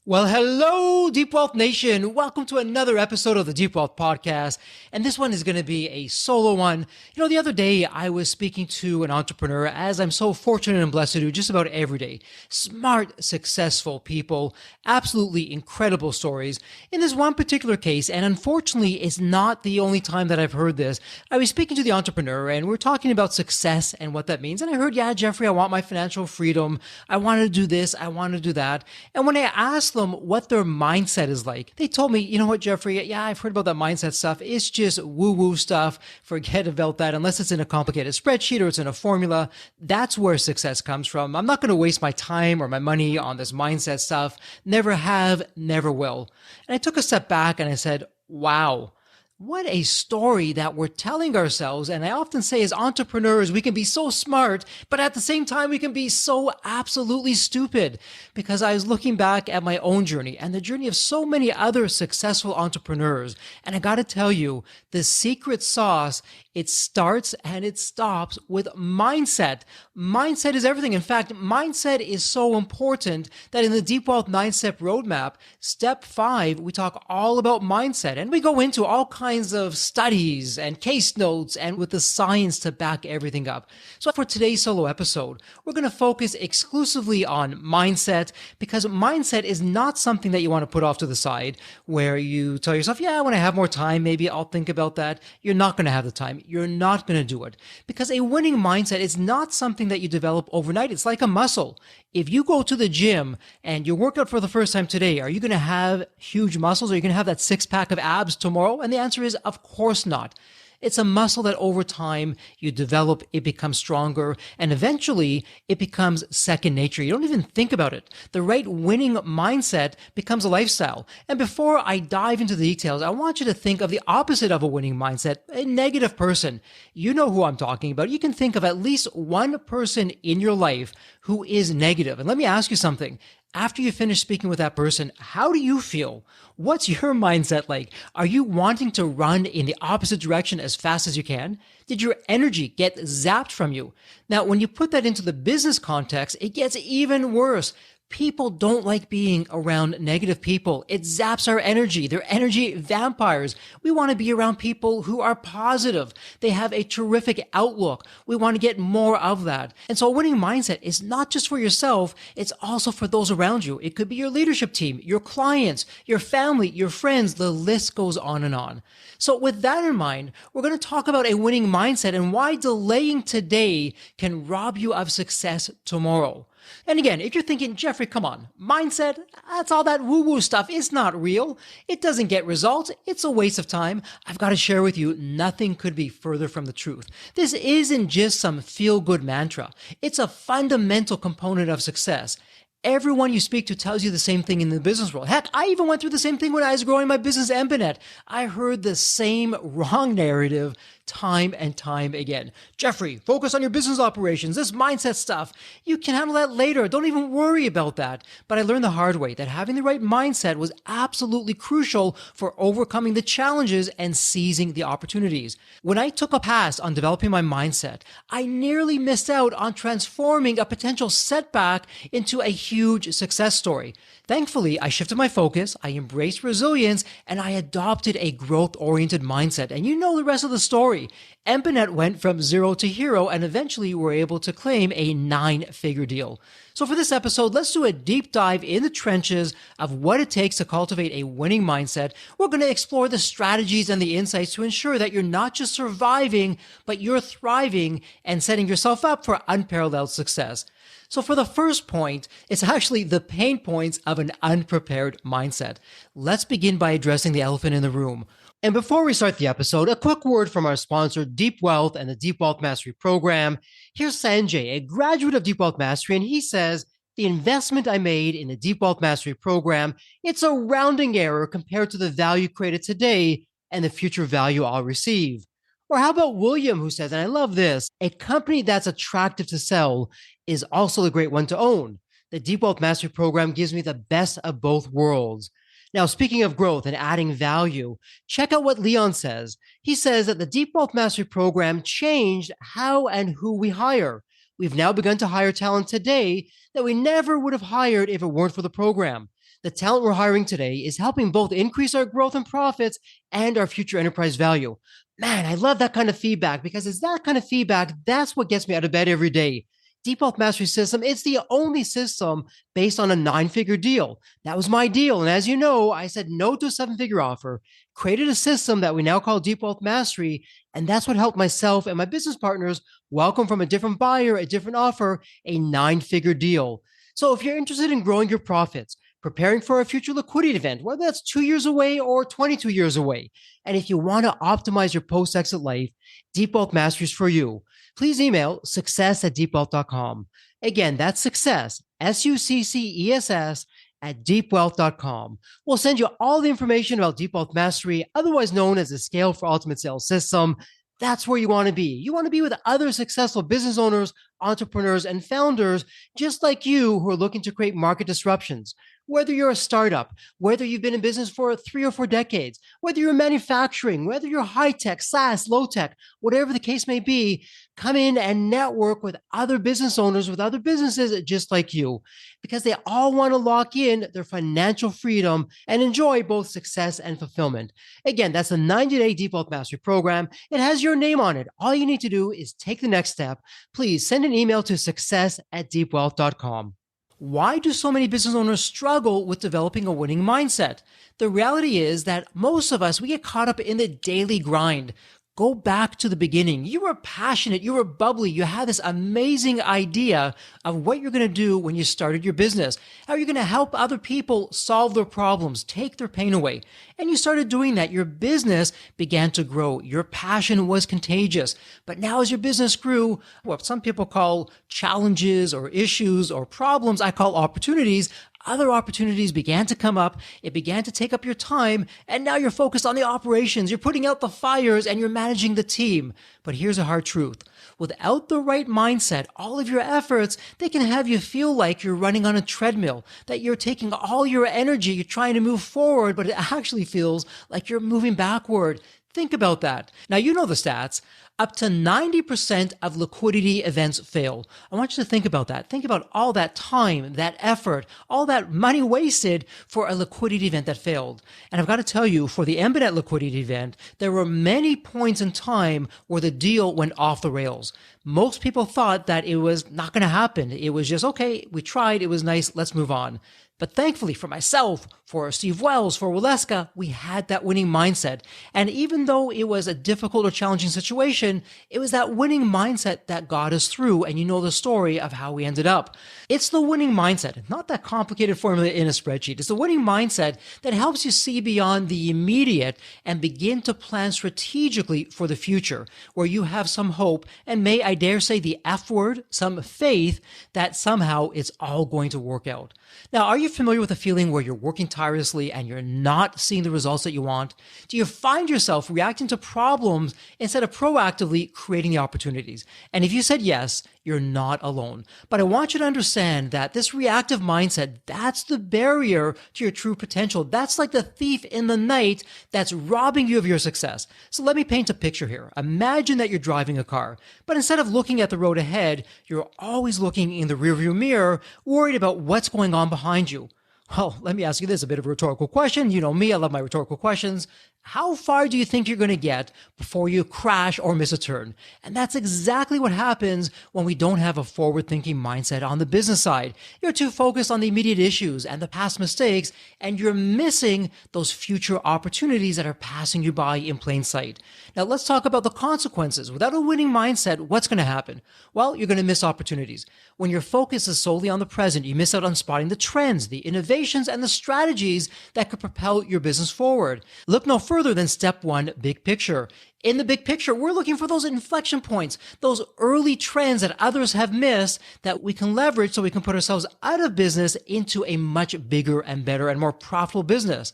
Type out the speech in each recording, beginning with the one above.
Well, hello, Deep Wealth Nation. Welcome to another episode of the Deep Wealth Podcast. And this one is going to be a solo one. The other day I was speaking to an entrepreneur, as I'm so fortunate and blessed to do just about every day. Smart, successful people, absolutely incredible stories. In this one particular case, and unfortunately, it's not the only time that I've heard this, I was speaking to the entrepreneur and we're talking about success and what that means. And I heard, yeah, Jeffrey, I want my financial freedom. I want to do this. I want to do that. And when I asked them what their mindset is like, they told me, you know what, Jeffrey, yeah, I've heard about that mindset stuff. It's just woo-woo stuff. Forget about that unless it's in a complicated spreadsheet or it's in a formula. That's where success comes from. I'm not going to waste my time or my money on this mindset stuff. Never have, never will. And I took a step back and I said, wow. What a story that we're telling ourselves. And I often say as entrepreneurs, we can be so smart, but at the same time, we can be so absolutely stupid. Because I was looking back at my own journey and the journey of so many other successful entrepreneurs. And I got to tell you, the secret sauce, it starts and it stops with mindset. Mindset is everything. In fact, mindset is so important that in the Deep Wealth 9-step roadmap, step 5, we talk all about mindset and we go into all kinds of studies and case notes and with the science to back everything up. So for today's solo episode, we're going to focus exclusively on mindset because mindset is not something that you want to put off to the side where you tell yourself, yeah, when I have more time, maybe I'll think about that. You're not going to have the time. You're not going to do it because a winning mindset is not something that you develop overnight. It's like a muscle. If you go to the gym and you work out for the first time today, are you going to have huge muscles? Are you going to have that 6-pack of abs tomorrow? And the answer is, of course not. It's a muscle that over time you develop, it becomes stronger, and eventually it becomes second nature. You don't even think about it. The right winning mindset becomes a lifestyle. And before I dive into the details, I want you to think of the opposite of a winning mindset, a negative person. You know who I'm talking about. You can think of at least one person in your life who is negative. And let me ask you something. After you finish speaking with that person, how do you feel? What's your mindset like? Are you wanting to run in the opposite direction as fast as you can? Did your energy get zapped from you? Now, when you put that into the business context, it gets even worse. People don't like being around negative people. It zaps our energy. They're energy vampires. We want to be around people who are positive. They have a terrific outlook. We want to get more of that. And so a winning mindset is not just for yourself, it's also for those around you. It could be your leadership team, your clients, your family, your friends. The list goes on and on. So with that in mind, we're going to talk about a winning mindset and why delaying today can rob you of success tomorrow. And again, if you're thinking, Jeffrey, come on, mindset, that's all that woo-woo stuff. It's not real. It doesn't get results. It's a waste of time. I've got to share with you, nothing could be further from the truth. This isn't just some feel-good mantra. It's a fundamental component of success. Everyone you speak to tells you the same thing in the business world. Heck, I even went through the same thing when I was growing my business, Embanet. I heard the same wrong narrative time and time again. Jeffrey, focus on your business operations, this mindset stuff. You can handle that later. Don't even worry about that. But I learned the hard way that having the right mindset was absolutely crucial for overcoming the challenges and seizing the opportunities. When I took a pass on developing my mindset, I nearly missed out on transforming a potential setback into a huge success story. Thankfully, I shifted my focus, I embraced resilience, and I adopted a growth-oriented mindset. And you know the rest of the story. Embanet went from zero to hero and eventually were able to claim a 9-figure deal. So for this episode, let's do a deep dive in the trenches of what it takes to cultivate a winning mindset. We're going to explore the strategies and the insights to ensure that you're not just surviving, but you're thriving and setting yourself up for unparalleled success. So for the first point, it's actually the pain points of an unprepared mindset. Let's begin by addressing the elephant in the room. And before we start the episode, a quick word from our sponsor, Deep Wealth and the Deep Wealth Mastery Program. Here's Sanjay, a graduate of Deep Wealth Mastery, and he says, the investment I made in the Deep Wealth Mastery Program, it's a rounding error compared to the value created today and the future value I'll receive. Or how about William, who says, and I love this, a company that's attractive to sell is also a great one to own. The Deep Wealth Mastery Program gives me the best of both worlds. Now, speaking of growth and adding value, check out what Leon says. He says that the Deep Wealth Mastery Program changed how and who we hire. We've now begun to hire talent today that we never would have hired if it weren't for the program. The talent we're hiring today is helping both increase our growth and profits and our future enterprise value. Man, I love that kind of feedback because it's that kind of feedback that's what gets me out of bed every day. Deep Wealth Mastery System, it's the only system based on a 9-figure deal. That was my deal. And as you know, I said no to a 7-figure offer, created a system that we now call Deep Wealth Mastery. And that's what helped myself and my business partners welcome from a different buyer, a different offer, a 9-figure deal. So if you're interested in growing your profits, preparing for a future liquidity event, whether that's 2 years away or 22 years away, and if you want to optimize your post-exit life, Deep Wealth Mastery is for you. Please email success@deepwealth.com. Again, that's success, SUCCESS, at deepwealth.com. We'll send you all the information about Deep Wealth Mastery, otherwise known as the Scale for Ultimate Sales System. That's where you want to be. You want to be with other successful business owners, entrepreneurs, and founders just like you who are looking to create market disruptions. Whether you're a startup, whether you've been in business for 3 or 4 decades, whether you're manufacturing, whether you're high tech, SaaS, low tech, whatever the case may be, come in and network with other business owners, with other businesses just like you, because they all want to lock in their financial freedom and enjoy both success and fulfillment. Again, that's the 90-day Deep Wealth Mastery program. It has your name on it. All you need to do is take the next step. Please send an email to success@deepwealth.com. Why do so many business owners struggle with developing a winning mindset? The reality is that most of us, we get caught up in the daily grind. Go back to the beginning. You were passionate. You were bubbly. You had this amazing idea of what you're going to do when you started your business. How you're going to help other people solve their problems, take their pain away. And you started doing that. Your business began to grow. Your passion was contagious. But now as your business grew, what some people call challenges or issues or problems, I call opportunities. Other opportunities began to come up. It began to take up your time. And now you're focused on the operations. You're putting out the fires and you're managing the team. But here's a hard truth. Without the right mindset, all of your efforts, they can have you feel like you're running on a treadmill, that you're taking all your energy, you're trying to move forward, but it actually feels like you're moving backward. Think about that. Now, you know the stats. Up to 90% of liquidity events fail. I want you to think about that. Think about all that time, that effort, all that money wasted for a liquidity event that failed. And I've got to tell you, for the Embanet liquidity event, there were many points in time where the deal went off the rails. Most people thought that it was not going to happen. It was just, okay, we tried, it was nice, let's move on. But thankfully for myself, for Steve Wells, for Waleska, we had that winning mindset. And even though it was a difficult or challenging situation, it was that winning mindset that got us through. And you know the story of how we ended up. It's the winning mindset, not that complicated formula in a spreadsheet. It's the winning mindset that helps you see beyond the immediate and begin to plan strategically for the future, where you have some hope and may, I dare say the F word, some faith that somehow it's all going to work out. Now, are you familiar with the feeling where you're working tirelessly and you're not seeing the results that you want? Do you find yourself reacting to problems instead of proactively creating the opportunities? And if you said yes, you're not alone. But I want you to understand that this reactive mindset, that's the barrier to your true potential. That's like the thief in the night that's robbing you of your success. So let me paint a picture here. Imagine that you're driving a car, but instead of looking at the road ahead, you're always looking in the rearview mirror, worried about what's going on behind you. Well, let me ask you this, a bit of a rhetorical question. You know me, I love my rhetorical questions. How far do you think you're going to get before you crash or miss a turn? And that's exactly what happens when we don't have a forward-thinking mindset on the business side. You're too focused on the immediate issues and the past mistakes, and you're missing those future opportunities that are passing you by in plain sight. Now, let's talk about the consequences. Without a winning mindset, what's going to happen? Well, you're going to miss opportunities. When your focus is solely on the present, you miss out on spotting the trends, the innovations, and the strategies that could propel your business forward. Look no further than step one, big picture. In the big picture, we're looking for those inflection points, those early trends that others have missed that we can leverage so we can put ourselves out of business into a much bigger and better and more profitable business.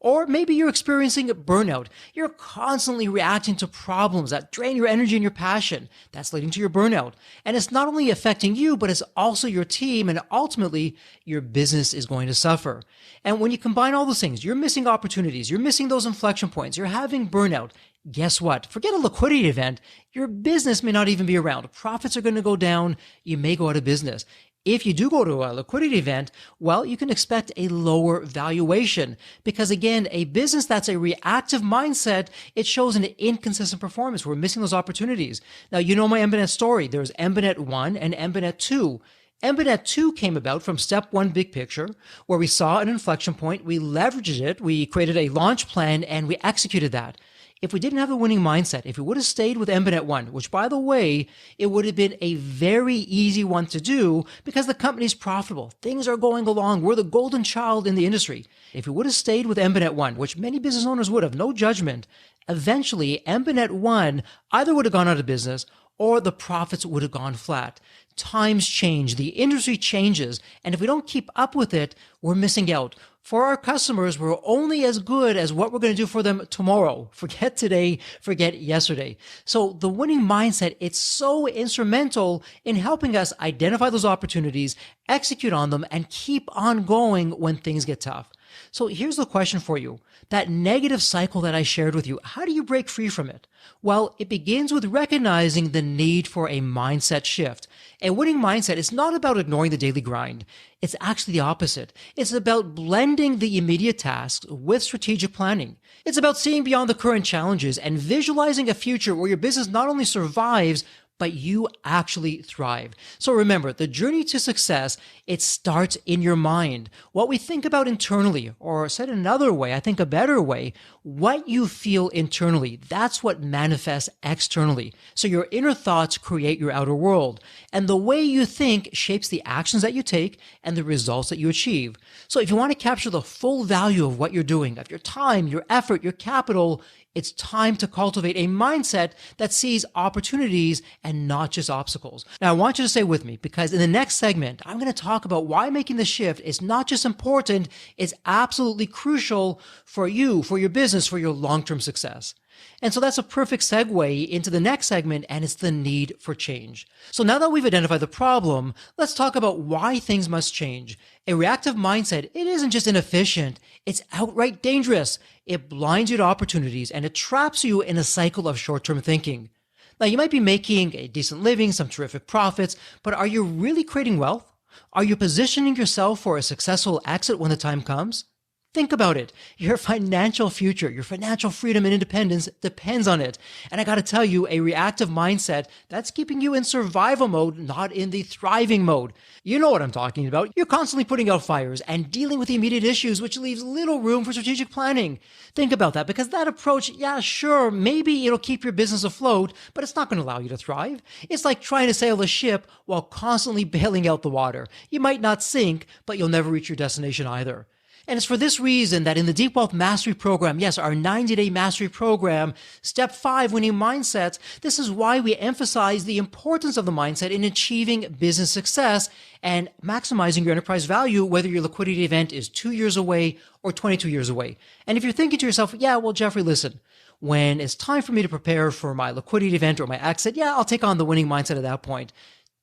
Or maybe you're experiencing burnout. You're constantly reacting to problems that drain your energy and your passion. That's leading to your burnout. And it's not only affecting you, but it's also your team. And ultimately, your business is going to suffer. And when you combine all those things, you're missing opportunities. You're missing those inflection points. You're having burnout. Guess what? Forget a liquidity event. Your business may not even be around. Profits are going to go down. You may go out of business. If you do go to a liquidity event, well, you can expect a lower valuation because again, a business that's a reactive mindset, it shows an inconsistent performance. We're missing those opportunities. Now, you know my Embanet story. There's Embanet 1 and Embanet 2. Embanet 2 came about from step one big picture, where we saw an inflection point, we leveraged it, we created a launch plan, and we executed that. If we didn't have the winning mindset, if we would have stayed with Embanet 1, which by the way, it would have been a very easy one to do because the company's profitable. Things are going along. We're the golden child in the industry. If we would have stayed with Embanet 1, which many business owners would have, no judgment, eventually Embanet 1 either would have gone out of business or the profits would have gone flat. Times change, the industry changes, and if we don't keep up with it, we're missing out. For our customers, we're only as good as what we're going to do for them tomorrow. Forget today, forget yesterday. So the winning mindset, it's so instrumental in helping us identify those opportunities, execute on them, and keep on going when things get tough. So here's the question for you. That negative cycle that I shared with you, how do you break free from it? Well, it begins with recognizing the need for a mindset shift. A winning mindset is not about ignoring the daily grind. It's actually the opposite. It's about blending the immediate tasks with strategic planning. It's about seeing beyond the current challenges and visualizing a future where your business not only survives, but you actually thrive. So remember, the journey to success, it starts in your mind. What we think about internally, or said another way, I think a better way, what you feel internally, that's what manifests externally. So your inner thoughts create your outer world. And the way you think shapes the actions that you take and the results that you achieve. So if you want to capture the full value of what you're doing, of your time, your effort, your capital, it's time to cultivate a mindset that sees opportunities and not just obstacles. Now, I want you to stay with me because in the next segment, I'm going to talk about why making the shift is not just important, it's absolutely crucial for you, for your business, for your long-term success. And so that's a perfect segue into the next segment, and it's the need for change. So now that we've identified the problem, let's talk about why things must change. A reactive mindset, it isn't just inefficient, it's outright dangerous. It blinds you to opportunities and it traps you in a cycle of short-term thinking. Now, you might be making a decent living, some terrific profits, but are you really creating wealth? Are you positioning yourself for a successful exit when the time comes? Think about it. Your financial future, your financial freedom and independence depends on it. And I got to tell you, a reactive mindset, that's keeping you in survival mode, not in the thriving mode. You know what I'm talking about. You're constantly putting out fires and dealing with the immediate issues, which leaves little room for strategic planning. Think about that because that approach, yeah, sure, maybe it'll keep your business afloat, but it's not going to allow you to thrive. It's like trying to sail a ship while constantly bailing out the water. You might not sink, but you'll never reach your destination either. And it's for this reason that in the Deep Wealth Mastery Program, yes, our 90-day mastery program, Step 5, Winning Mindsets, this is why we emphasize the importance of the mindset in achieving business success and maximizing your enterprise value, whether your liquidity event is 2 years away or 22 years away. And if you're thinking to yourself, yeah, well, Jeffrey, listen, when it's time for me to prepare for my liquidity event or my exit, yeah, I'll take on the winning mindset at that point.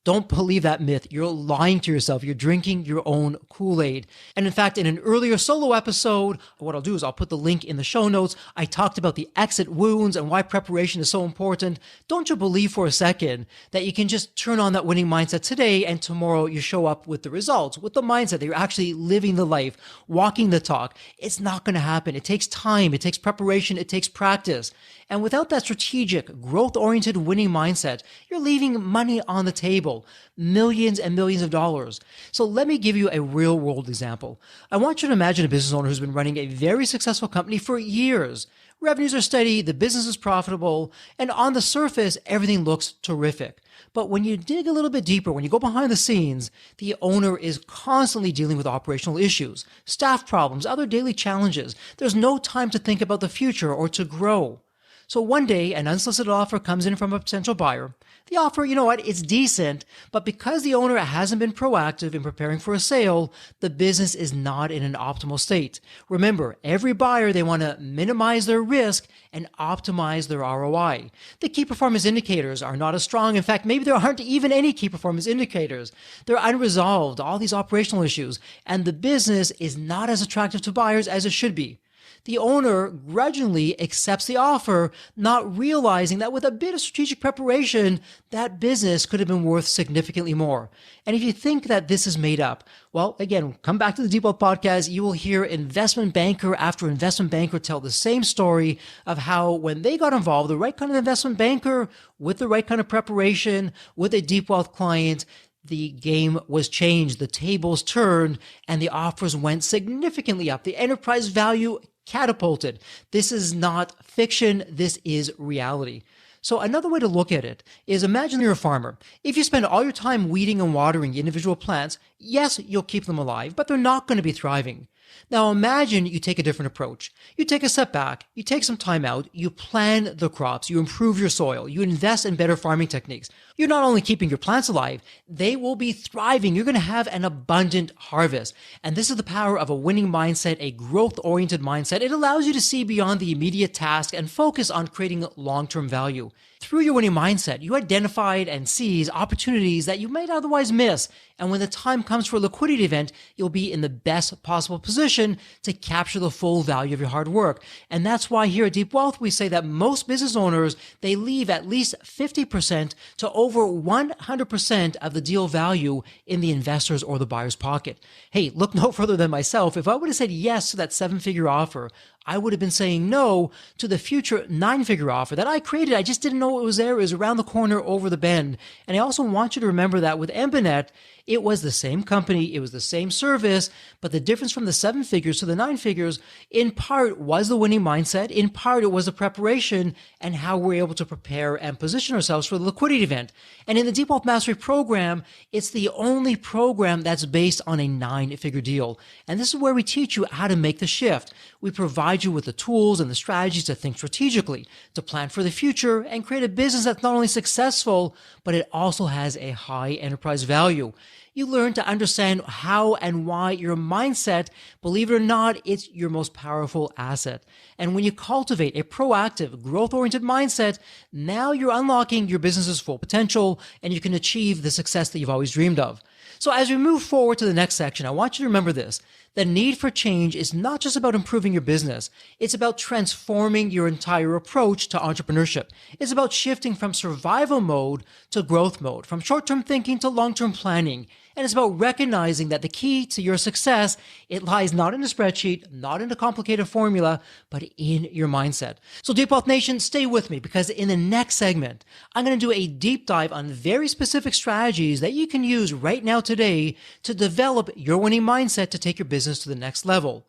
Don't believe that myth. You're lying to yourself. You're drinking your own Kool-Aid. And in fact, in an earlier solo episode, what I'll do is I'll put the link in the show notes. I talked about the exit wounds and why preparation is so important. Don't you believe for a second that you can just turn on that winning mindset today and tomorrow you show up with the results, with the mindset that you're actually living the life, walking the talk. It's not going to happen. It takes time. It takes preparation. It takes practice. And without that strategic, growth-oriented winning mindset, you're leaving money on the table, millions and millions of dollars. So let me give you a real-world example. I want you to imagine a business owner who's been running a very successful company for years. Revenues are steady, the business is profitable, and on the surface, everything looks terrific. But when you dig a little bit deeper, when you go behind the scenes, the owner is constantly dealing with operational issues, staff problems, other daily challenges. There's no time to think about the future or to grow. So one day, an unsolicited offer comes in from a potential buyer. The offer, you know what, it's decent, but because the owner hasn't been proactive in preparing for a sale, the business is not in an optimal state. Remember, every buyer, they want to minimize their risk and optimize their ROI. The key performance indicators are not as strong. In fact, maybe there aren't even any key performance indicators. They're unresolved, all these operational issues, and the business is not as attractive to buyers as it should be. The owner grudgingly accepts the offer, not realizing that with a bit of strategic preparation, that business could have been worth significantly more. And if you think that this is made up, well, again, come back to the Deep Wealth Podcast. You will hear investment banker after investment banker tell the same story of how when they got involved, the right kind of investment banker with the right kind of preparation, with a deep wealth client, the game was changed, the tables turned, and the offers went significantly up. The enterprise value catapulted. This is not fiction. This is reality. So another way to look at it is imagine you're a farmer. If you spend all your time weeding and watering individual plants, yes, you'll keep them alive, but they're not going to be thriving. Now imagine you take a different approach. You take a step back, you take some time out, you plan the crops, you improve your soil, you invest in better farming techniques. You're not only keeping your plants alive, they will be thriving. You're going to have an abundant harvest. And this is the power of a winning mindset, a growth-oriented mindset. It allows you to see beyond the immediate task and focus on creating long-term value. Through your winning mindset, you identified and seize opportunities that you might otherwise miss. And when the time comes for a liquidity event, you'll be in the best possible position to capture the full value of your hard work. And that's why here at Deep Wealth, we say that most business owners, they leave at least 50% to over 100% of the deal value in the investor's or the buyer's pocket. Hey, look no further than myself. If I would have said yes to that 7-figure offer, I would have been saying no to the future 9-figure offer that I created. I just didn't know it was there. It was around the corner, over the bend. And I also want you to remember that with Embanet, it was the same company, it was the same service, but the difference from the 7 figures to the 9 figures, in part was the winning mindset, in part it was the preparation and how we're able to prepare and position ourselves for the liquidity event. And in the Deep Wealth Mastery program, it's the only program that's based on a 9-figure deal. And this is where we teach you how to make the shift. We provide you with the tools and the strategies to think strategically, to plan for the future, and create a business that's not only successful, but it also has a high enterprise value. You learn to understand how and why your mindset, believe it or not, it's your most powerful asset. And when you cultivate a proactive, growth-oriented mindset, now you're unlocking your business's full potential and you can achieve the success that you've always dreamed of. So as we move forward to the next section, I want you to remember this. The need for change is not just about improving your business. It's about transforming your entire approach to entrepreneurship. It's about shifting from survival mode to growth mode, from short-term thinking to long-term planning. And it's about recognizing that the key to your success, it lies not in a spreadsheet, not in a complicated formula, but in your mindset. So Deep Wealth Nation, stay with me because in the next segment, I'm going to do a deep dive on very specific strategies that you can use right now today to develop your winning mindset to take your business to the next level.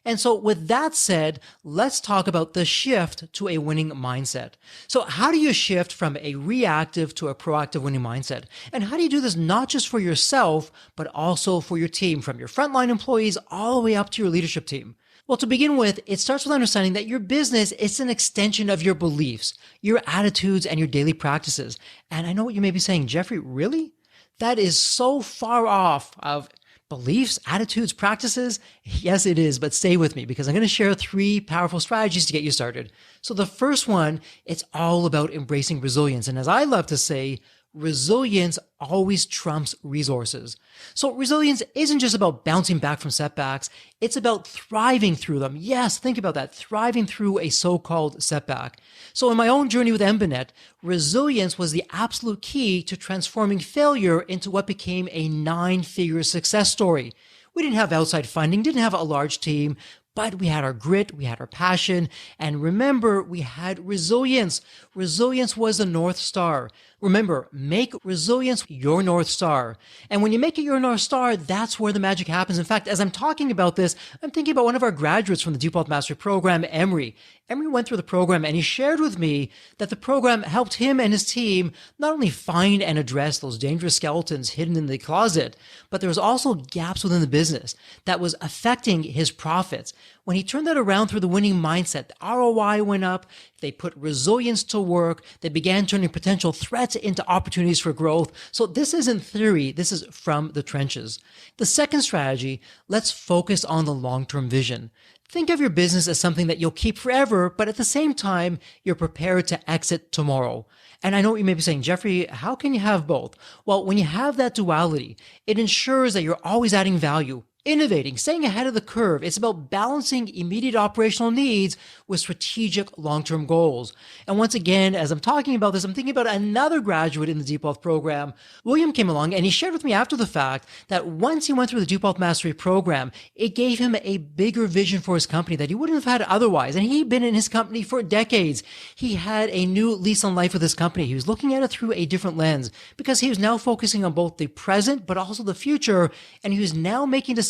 And so with that said, let's talk about the shift to a winning mindset. So how do you shift from a reactive to a proactive winning mindset? And how do you do this not just for yourself, but also for your team, from your frontline employees all the way up to your leadership team? Well, to begin with, it starts with understanding that your business is an extension of your beliefs, your attitudes, and your daily practices. And I know what you may be saying, Jeffrey, really? That is so far off of beliefs, attitudes, practices? Yes, it is, but stay with me because I'm going to share 3 powerful strategies to get you started. So the first one, it's all about embracing resilience. And as I love to say, resilience always trumps resources. So resilience isn't just about bouncing back from setbacks. It's about thriving through them. Yes, think about that, thriving through a so-called setback. So in my own journey with Embanet, resilience was the absolute key to transforming failure into what became a 9-figure success story. We didn't have outside funding, didn't have a large team, but we had our grit, we had our passion, and remember, we had resilience. Resilience was the North Star. Remember, make resilience your North Star. And when you make it your North Star, that's where the magic happens. In fact, as I'm talking about this, I'm thinking about one of our graduates from the Deep Wealth Mastery program, Emery. Emery went through the program and he shared with me that the program helped him and his team not only find and address those dangerous skeletons hidden in the closet, but there was also gaps within the business that was affecting his profits. When he turned that around through the winning mindset, the ROI went up, they put resilience to work, they began turning potential threats into opportunities for growth. So this isn't theory, this is from the trenches. The second strategy, let's focus on the long-term vision. Think of your business as something that you'll keep forever, but at the same time, you're prepared to exit tomorrow. And I know what you may be saying, Jeffrey, how can you have both? Well, when you have that duality, it ensures that you're always adding value, Innovating, staying ahead of the curve. It's about balancing immediate operational needs with strategic long-term goals. And once again, as I'm talking about this, I'm thinking about another graduate in the Deep Wealth program. William came along and he shared with me after the fact that once he went through the Deep Wealth Mastery program, it gave him a bigger vision for his company that he wouldn't have had otherwise. And he'd been in his company for decades. He had a new lease on life with his company. He was looking at it through a different lens because he was now focusing on both the present but also the future. And he was now making decisions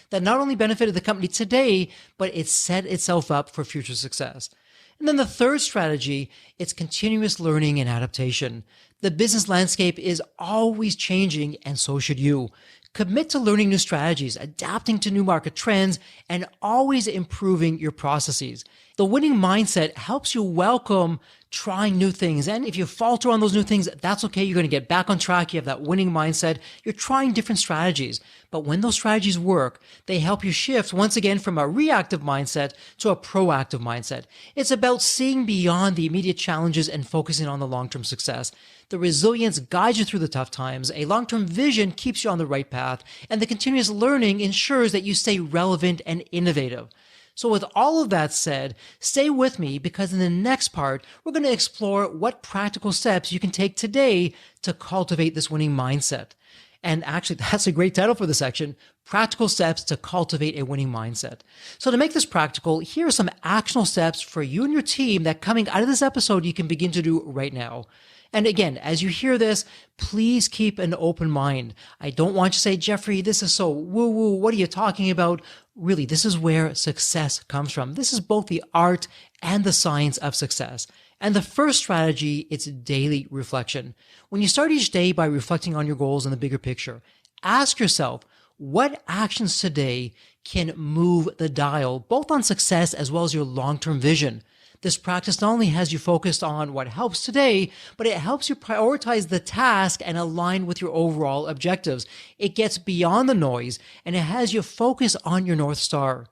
that not only benefited the company today, but it set itself up for future success. And then the third strategy, it's continuous learning and adaptation. The business landscape is always changing, and so should you. Commit to learning new strategies, adapting to new market trends, and always improving your processes. The winning mindset helps you welcome trying new things. And if you falter on those new things, that's okay. You're going to get back on track. You have that winning mindset. You're trying different strategies. But when those strategies work, they help you shift once again from a reactive mindset to a proactive mindset. It's about seeing beyond the immediate challenges and focusing on the long-term success. The resilience guides you through the tough times. A long-term vision keeps you on the right path. And the continuous learning ensures that you stay relevant and innovative. So with all of that said, stay with me because in the next part, we're going to explore what practical steps you can take today to cultivate this winning mindset. And actually, that's a great title for the section, Practical Steps to Cultivate a Winning Mindset. So to make this practical, here are some actionable steps for you and your team that coming out of this episode, you can begin to do right now. And again, as you hear this, please keep an open mind. I don't want you to say, Jeffrey, this is so woo-woo. What are you talking about? Really, this is where success comes from. This is both the art and the science of success. And the first strategy, it's daily reflection. When you start each day by reflecting on your goals and the bigger picture, ask yourself, what actions today can move the dial, both on success as well as your long-term vision? This practice not only has you focused on what helps today, but it helps you prioritize the task and align with your overall objectives. It gets beyond the noise and it has you focus on your North Star.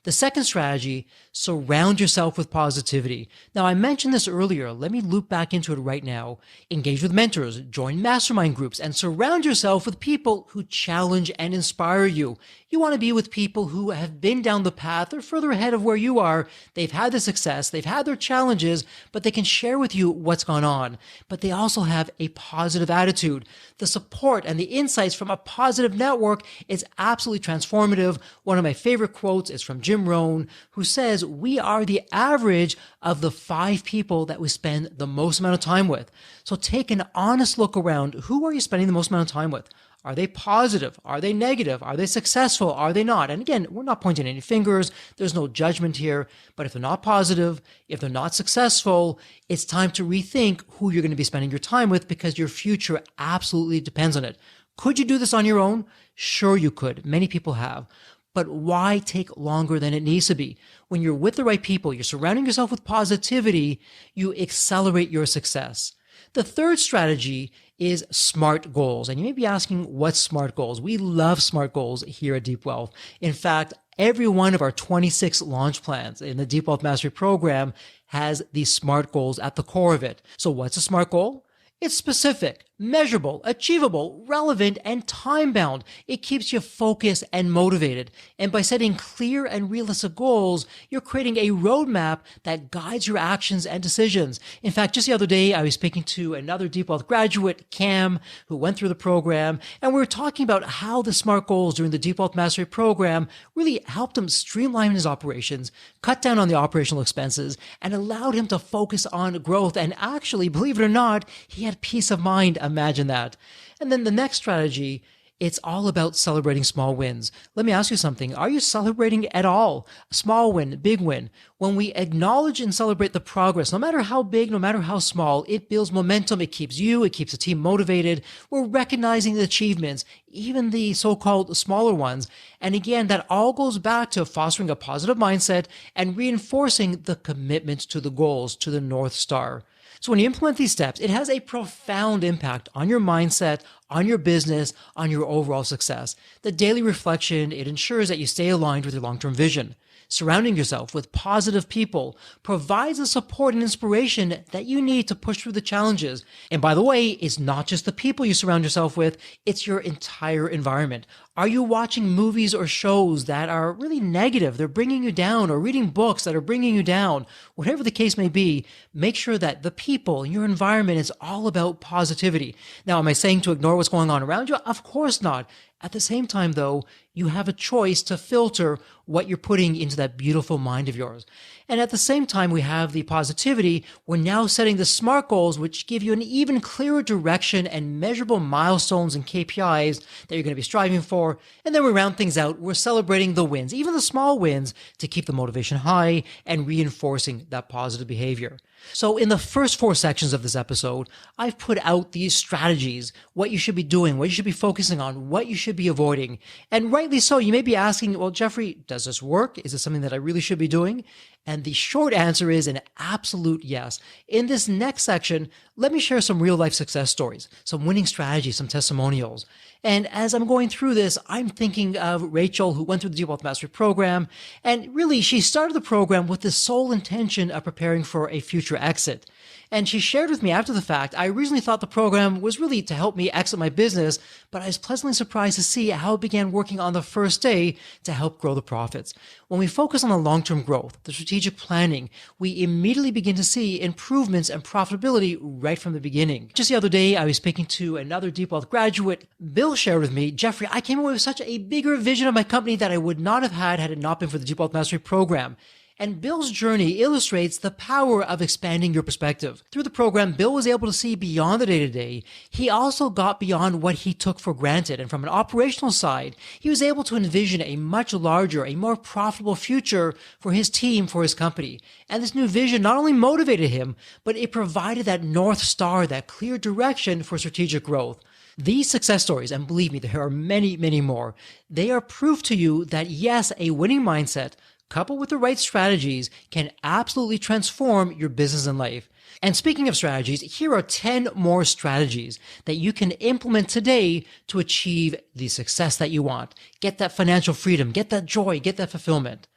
The second strategy, surround yourself with positivity. Now, I mentioned this earlier. Let me loop back into it right now. Engage with mentors, join mastermind groups, and surround yourself with people who challenge and inspire you. You want to be with people who have been down the path or further ahead of where you are. They've had the success, they've had their challenges, but they can share with you what's gone on. But they also have a positive attitude. The support and the insights from a positive network is absolutely transformative. One of my favorite quotes is from Jim Rohn, who says, we are the average of the 5 people that we spend the most amount of time with. So take an honest look around. Who are you spending the most amount of time with? Are they positive? Are they negative? Are they successful? Are they not? And again, we're not pointing any fingers. There's no judgment here. But if they're not positive, if they're not successful, it's time to rethink who you're going to be spending your time with because your future absolutely depends on it. Could you do this on your own? Sure you could. Many people have. But why take longer than it needs to be? When you're with the right people, you're surrounding yourself with positivity, you accelerate your success. The third strategy is SMART goals. And you may be asking, what's SMART goals? We love SMART goals here at Deep Wealth. In fact, every one of our 26 launch plans in the Deep Wealth Mastery Program has these SMART goals at the core of it. So what's a SMART goal? It's specific, measurable, achievable, relevant, and time-bound. It keeps you focused and motivated. And by setting clear and realistic goals, you're creating a roadmap that guides your actions and decisions. In fact, just the other day, I was speaking to another Deep Wealth graduate, Cam, who went through the program, and we were talking about how the SMART goals during the Deep Wealth Mastery Program really helped him streamline his operations, cut down on the operational expenses, and allowed him to focus on growth. And actually, believe it or not, he had peace of mind. Imagine that. And then the next strategy, it's all about celebrating small wins. Let me ask you something. Are you celebrating at all? A small win, big win. When we acknowledge and celebrate the progress, no matter how big, no matter how small, it builds momentum. It keeps you, it keeps the team motivated. We're recognizing the achievements, even the so-called smaller ones. And again, that all goes back to fostering a positive mindset and reinforcing the commitment to the goals, to the North Star. So when you implement these steps, it has a profound impact on your mindset, on your business, on your overall success. The daily reflection, it ensures that you stay aligned with your long-term vision. Surrounding yourself with positive people provides the support and inspiration that you need to push through the challenges. And by the way, it's not just the people you surround yourself with, it's your entire environment. Are you watching movies or shows that are really negative? They're bringing you down, or reading books that are bringing you down. Whatever the case may be, make sure that the people in your environment is all about positivity. Now, am I saying to ignore what's going on around you? Of course not. At the same time, though, you have a choice to filter what you're putting into that beautiful mind of yours. And at the same time, we have the positivity. We're now setting the SMART goals, which give you an even clearer direction and measurable milestones and KPIs that you're going to be striving for. And then we round things out. We're celebrating the wins, even the small wins, to keep the motivation high and reinforcing that positive behavior. So in the first 4 sections of this episode, I've put out these strategies, what you should be doing, what you should be focusing on, what you should be avoiding. And rightly so, you may be asking, well, Jeffrey, does this work? Is this something that I really should be doing? And the short answer is an absolute yes. In this next section, let me share some real life success stories, some winning strategies, some testimonials. And as I'm going through this, I'm thinking of Rachel, who went through the Deep Wealth Mastery program. And really, she started the program with the sole intention of preparing for a future exit. And she shared with me after the fact, I originally thought the program was really to help me exit my business, but I was pleasantly surprised to see how it began working on the first day to help grow the profits. When we focus on the long-term growth, the strategic planning, we immediately begin to see improvements and profitability right from the beginning. Just the other day, I was speaking to another Deep Wealth graduate. Bill shared with me, Jeffrey, I came away with such a bigger vision of my company that I would not have had it not been for the Deep Wealth Mastery program. And Bill's journey illustrates the power of expanding your perspective. Through the program, Bill was able to see beyond the day-to-day. He also got beyond what he took for granted. And from an operational side, he was able to envision a much larger, a more profitable future for his team, for his company. And this new vision not only motivated him, but it provided that North Star, that clear direction for strategic growth. These success stories, and believe me, there are many, many more, they are proof to you that yes, a winning mindset, coupled with the right strategies, can absolutely transform your business and life. And speaking of strategies, here are 10 more strategies that you can implement today to achieve the success that you want. Get that financial freedom, get that joy, get that fulfillment.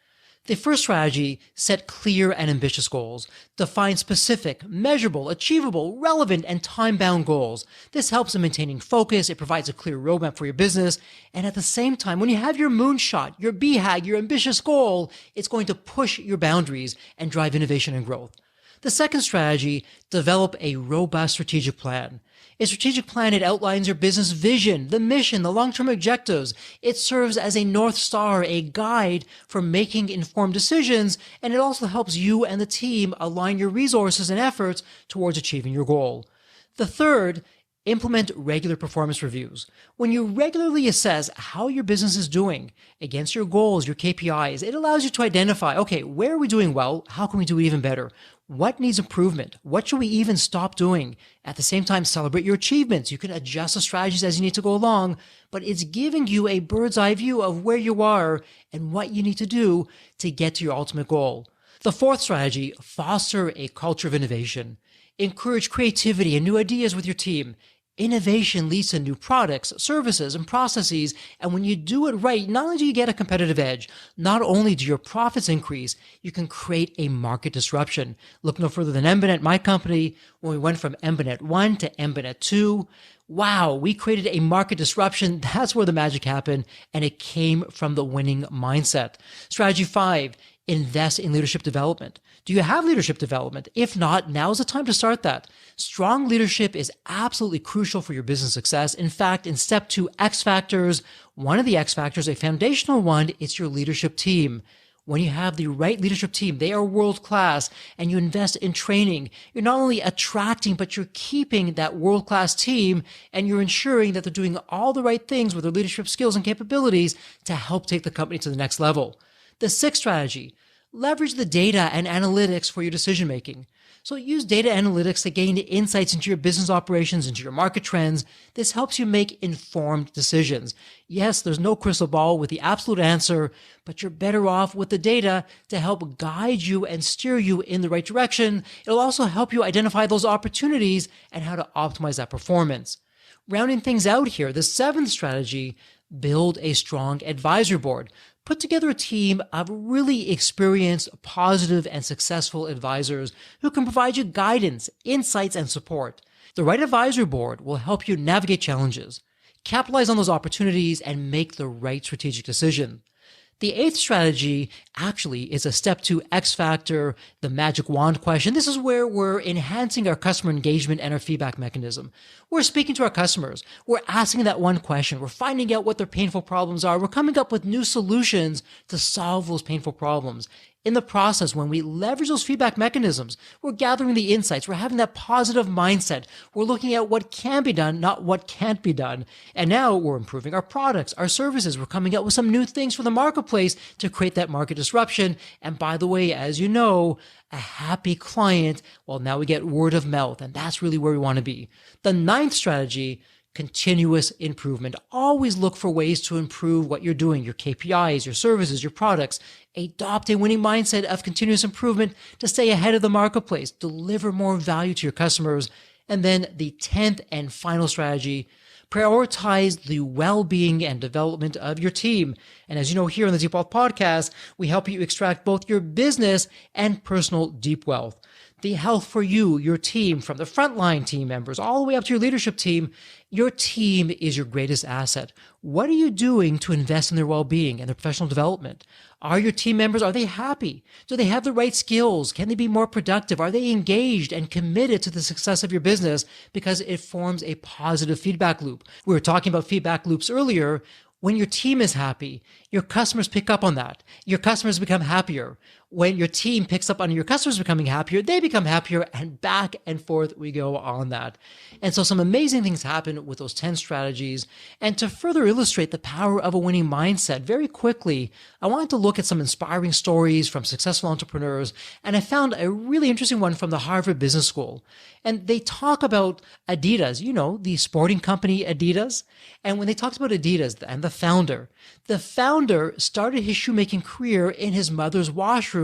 The first strategy, set clear and ambitious goals. Define specific, measurable, achievable, relevant, and time-bound goals. This helps in maintaining focus. It provides a clear roadmap for your business. And at the same time, when you have your moonshot, your BHAG, your ambitious goal, it's going to push your boundaries and drive innovation and growth. The second strategy, develop a robust strategic plan. A strategic plan, it outlines your business vision, the mission, the long-term objectives. It serves as a North Star, a guide for making informed decisions, and it also helps you and the team align your resources and efforts towards achieving your goal. The third, implement regular performance reviews. When you regularly assess how your business is doing against your goals, your KPIs, it allows you to identify, okay, where are we doing well? How can we do it even better? What needs improvement? What should we even stop doing? At the same time, celebrate your achievements. You can adjust the strategies as you need to go along, but it's giving you a bird's eye view of where you are and what you need to do to get to your ultimate goal. The fourth strategy, foster a culture of innovation. Encourage creativity and new ideas with your team. Innovation leads to new products, services, and processes. And when you do it right, not only do you get a competitive edge, not only do your profits increase, you can create a market disruption. Look no further than Embanet, my company. When we went from Embanet 1 to Embanet 2, wow, we created a market disruption. That's where the magic happened. And it came from the winning mindset. Strategy 5, invest in leadership development. Do you have leadership development? If not, now's the time to start that. Strong leadership is absolutely crucial for your business success. In fact, in step 2, X factors, one of the X factors, a foundational one, it's your leadership team. When you have the right leadership team, they are world class, and you invest in training, you're not only attracting, but you're keeping that world class team, and you're ensuring that they're doing all the right things with their leadership skills and capabilities to help take the company to the next level. The sixth strategy, leverage the data and analytics for your decision making. So use data analytics to gain insights into your business operations, into your market trends. This helps you make informed decisions. Yes, there's no crystal ball with the absolute answer, but you're better off with the data to help guide you and steer you in the right direction. It'll also help you identify those opportunities and how to optimize that performance. Rounding things out here, the seventh strategy, build a strong advisory board. Put together a team of really experienced, positive, and successful advisors who can provide you guidance, insights, and support. The right advisory board will help you navigate challenges, capitalize on those opportunities, and make the right strategic decision. The eighth strategy actually is a step 2 X factor, the magic wand question. This is where we're enhancing our customer engagement and our feedback mechanism. We're speaking to our customers. We're asking that one question. We're finding out what their painful problems are. We're coming up with new solutions to solve those painful problems. In the process, when we leverage those feedback mechanisms, we're gathering the insights. We're having that positive mindset. We're looking at what can be done, not what can't be done. And now we're improving our products, our services. We're coming up with some new things for the marketplace to create that market disruption. And by the way, as you know, a happy client, well, now we get word of mouth, and that's really where we want to be. The ninth strategy, continuous improvement. Always look for ways to improve what you're doing, your KPIs, your services, your products. Adopt a winning mindset of continuous improvement to stay ahead of the marketplace, deliver more value to your customers. And then the 10th and final strategy, prioritize the well-being and development of your team. And as you know, here on the Deep Wealth Podcast, we help you extract both your business and personal deep wealth. The health for you, your team, from the frontline team members all the way up to your leadership team, your team is your greatest asset. What are you doing to invest in their well-being and their professional development? Are your team members, are they happy? Do they have the right skills? Can they be more productive? Are they engaged and committed to the success of your business? Because it forms a positive feedback loop. We were talking about feedback loops earlier. When your team is happy, your customers pick up on that. Your customers become happier. When your team picks up on your customers becoming happier, they become happier, and back and forth we go on that. And so some amazing things happen with those 10 strategies. And to further illustrate the power of a winning mindset, very quickly, I wanted to look at some inspiring stories from successful entrepreneurs. And I found a really interesting one from the Harvard Business School. And they talk about Adidas, you know, the sporting company Adidas. And when they talked about Adidas and the founder started his shoemaking career in his mother's washroom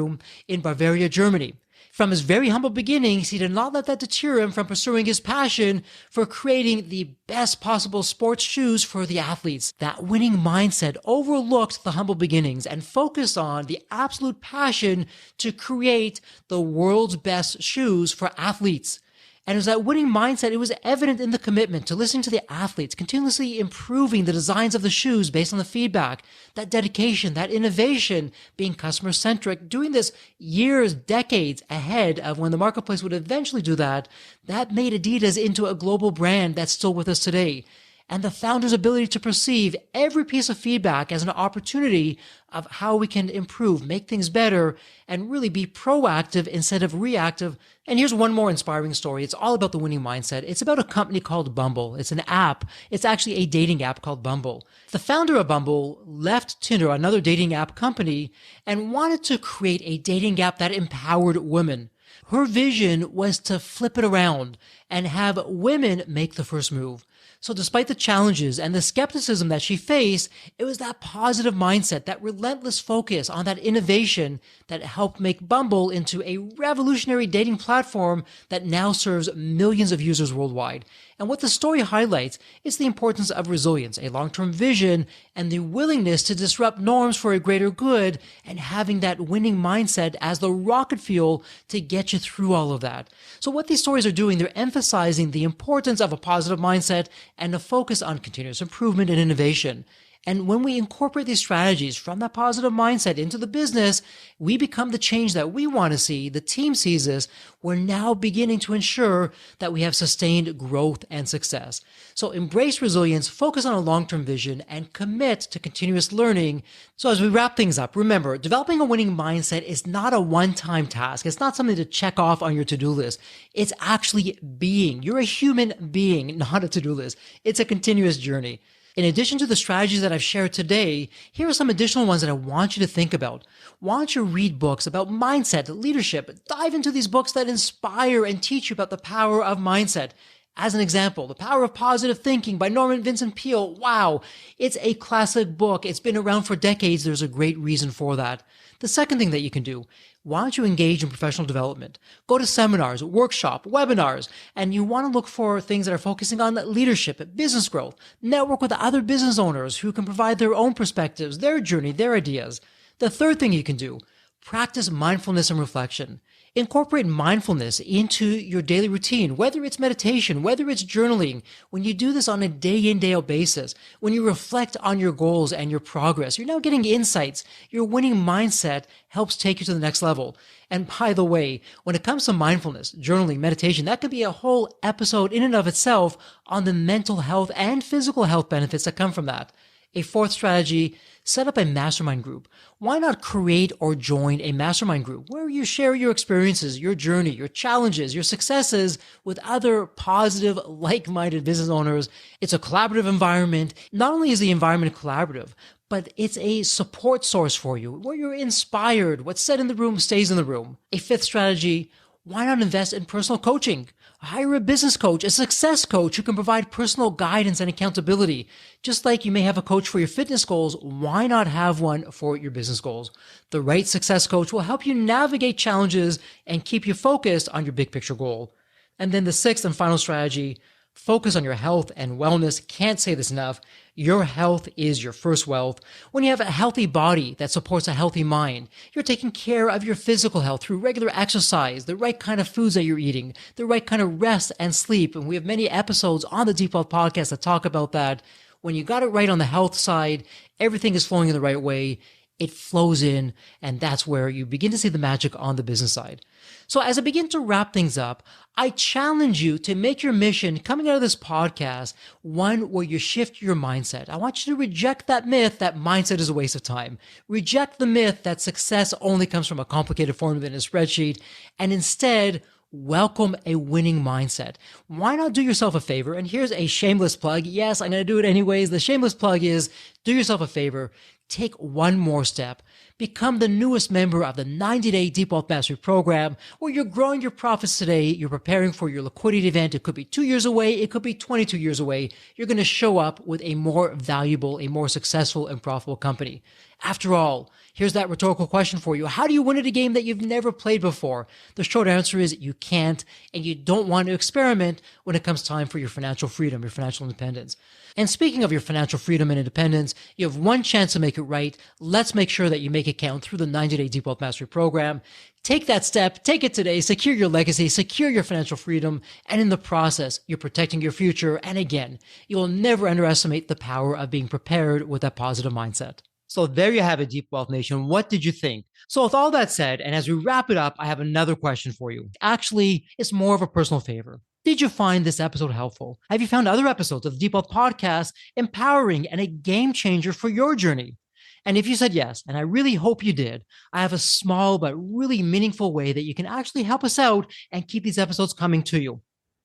in Bavaria, Germany. From his very humble beginnings, he did not let that deter him from pursuing his passion for creating the best possible sports shoes for the athletes. That winning mindset overlooked the humble beginnings and focused on the absolute passion to create the world's best shoes for athletes. And it was that winning mindset, it was evident in the commitment to listening to the athletes, continuously improving the designs of the shoes based on the feedback, that dedication, that innovation, being customer-centric, doing this years, decades ahead of when the marketplace would eventually do that. That made Adidas into a global brand that's still with us today. And the founder's ability to perceive every piece of feedback as an opportunity of how we can improve, make things better, and really be proactive instead of reactive. And here's one more inspiring story. It's all about the winning mindset. It's about a company called Bumble. It's an app. It's actually a dating app called Bumble. The founder of Bumble left Tinder, another dating app company, and wanted to create a dating app that empowered women. Her vision was to flip it around and have women make the first move. So despite the challenges and the skepticism that she faced, it was that positive mindset, that relentless focus on that innovation that helped make Bumble into a revolutionary dating platform that now serves millions of users worldwide. And what the story highlights is the importance of resilience, a long-term vision, and the willingness to disrupt norms for a greater good, and having that winning mindset as the rocket fuel to get you through all of that. So what these stories are doing, they're emphasizing the importance of a positive mindset and a focus on continuous improvement and innovation. And when we incorporate these strategies from that positive mindset into the business, we become the change that we want to see. The team sees this. We're now beginning to ensure that we have sustained growth and success. So embrace resilience, focus on a long-term vision, and commit to continuous learning. So as we wrap things up, remember, developing a winning mindset is not a one-time task. It's not something to check off on your to-do list. It's actually being. You're a human being, not a to-do list. It's a continuous journey. In addition to the strategies that I've shared today, here are some additional ones that I want you to think about. Why don't you read books about mindset, leadership? Dive into these books that inspire and teach you about the power of mindset. As an example, The Power of Positive Thinking by Norman Vincent Peale. Wow, it's a classic book. It's been around for decades. There's a great reason for that. The second thing that you can do, why don't you engage in professional development? Go to seminars, workshop, webinars, and you want to look for things that are focusing on leadership, business growth. Network with other business owners who can provide their own perspectives, their journey, their ideas. The third thing you can do, practice mindfulness and reflection. Incorporate mindfulness into your daily routine, whether it's meditation, whether it's journaling. When you do this on a day in, day out basis, when you reflect on your goals and your progress, you're now getting insights. Your winning mindset helps take you to the next level. And by the way, when it comes to mindfulness, journaling, meditation, that could be a whole episode in and of itself on the mental health and physical health benefits that come from that. A fourth strategy, set up a mastermind group. Why not create or join a mastermind group where you share your experiences, your journey, your challenges, your successes with other positive, like-minded business owners? It's a collaborative environment. Not only is the environment collaborative, but it's a support source for you where you're inspired. What's said in the room stays in the room. A fifth strategy, why not invest in personal coaching? Hire a business coach, a success coach who can provide personal guidance and accountability. Just like you may have a coach for your fitness goals, why not have one for your business goals? The right success coach will help you navigate challenges and keep you focused on your big picture goal. And then the sixth and final strategy, focus on your health and wellness. Can't say this enough. Your health is your first wealth. When you have a healthy body that supports a healthy mind, you're taking care of your physical health through regular exercise, the right kind of foods that you're eating, the right kind of rest and sleep. And we have many episodes on the Deep Wealth podcast that talk about that. When you got it right on the health side, everything is flowing in the right way. It flows in, and that's where you begin to see the magic on the business side. So as I begin to wrap things up, I challenge you to make your mission coming out of this podcast one where you shift your mindset. I want you to reject that myth that mindset is a waste of time. Reject the myth that success only comes from a complicated formula in a spreadsheet, and instead welcome a winning mindset. Why not do yourself a favor? And here's a shameless plug. Yes, I'm going to do it anyways. The shameless plug is do yourself a favor. Take one more step. Become the newest member of the 90-Day Deep Wealth Mastery Program, where you're growing your profits today. You're preparing for your liquidity event. It could be 2 years away. It could be 22 years away. You're going to show up with a more valuable, a more successful and profitable company. After all, here's that rhetorical question for you. How do you win at a game that you've never played before? The short answer is you can't, and you don't want to experiment when it comes time for your financial freedom, your financial independence. And speaking of your financial freedom and independence, you have one chance to make it right. Let's make sure that you make it count through the 90-Day Deep Wealth Mastery Program. Take that step, take it today, secure your legacy, secure your financial freedom, and in the process, you're protecting your future. And again, you will never underestimate the power of being prepared with that positive mindset. So there you have it, Deep Wealth Nation. What did you think? So with all that said, and as we wrap it up, I have another question for you. Actually, it's more of a personal favor. Did you find this episode helpful? Have you found other episodes of the Deep Wealth Podcast empowering and a game changer for your journey? And if you said yes, and I really hope you did, I have a small but really meaningful way that you can actually help us out and keep these episodes coming to you.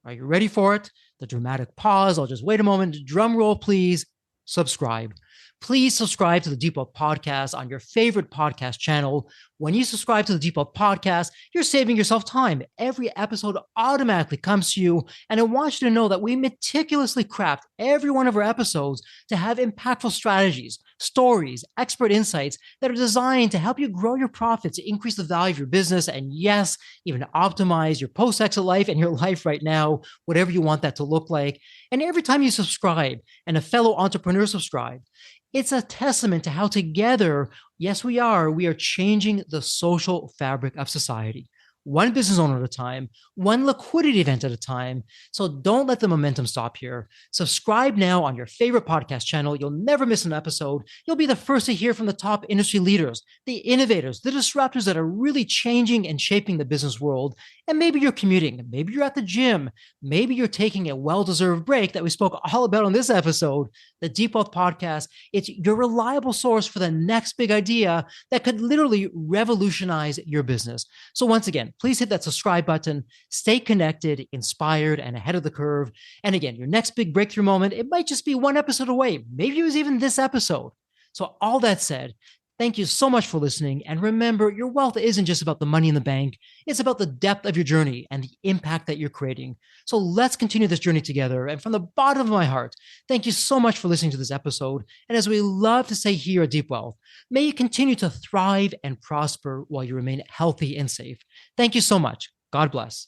Are you ready for it? The dramatic pause. I'll just wait a moment. Drum roll, please. Subscribe. Please subscribe to the Deep Wealth Podcast on your favorite podcast channel. When you subscribe to the Deep Wealth Podcast, you're saving yourself time. Every episode automatically comes to you. And I want you to know that we meticulously craft every one of our episodes to have impactful strategies, stories, expert insights that are designed to help you grow your profits, increase the value of your business, and yes, even optimize your post-exit life and your life right now, whatever you want that to look like. And every time you subscribe and a fellow entrepreneur subscribe, it's a testament to how together, yes, we are changing the social fabric of society. One business owner at a time, one liquidity event at a time. So don't let the momentum stop here. Subscribe now on your favorite podcast channel. You'll never miss an episode. You'll be the first to hear from the top industry leaders, the innovators, the disruptors that are really changing and shaping the business world. And maybe you're commuting, maybe you're at the gym, maybe you're taking a well-deserved break that we spoke all about on this episode. The Deep Wealth Podcast, it's your reliable source for the next big idea that could literally revolutionize your business. So once again, please hit that subscribe button, stay connected, inspired, and ahead of the curve. And again, your next big breakthrough moment, it might just be one episode away. Maybe it was even this episode. So all that said, thank you so much for listening. And remember, your wealth isn't just about the money in the bank. It's about the depth of your journey and the impact that you're creating. So let's continue this journey together. And from the bottom of my heart, thank you so much for listening to this episode. And as we love to say here at Deep Wealth, may you continue to thrive and prosper while you remain healthy and safe. Thank you so much. God bless.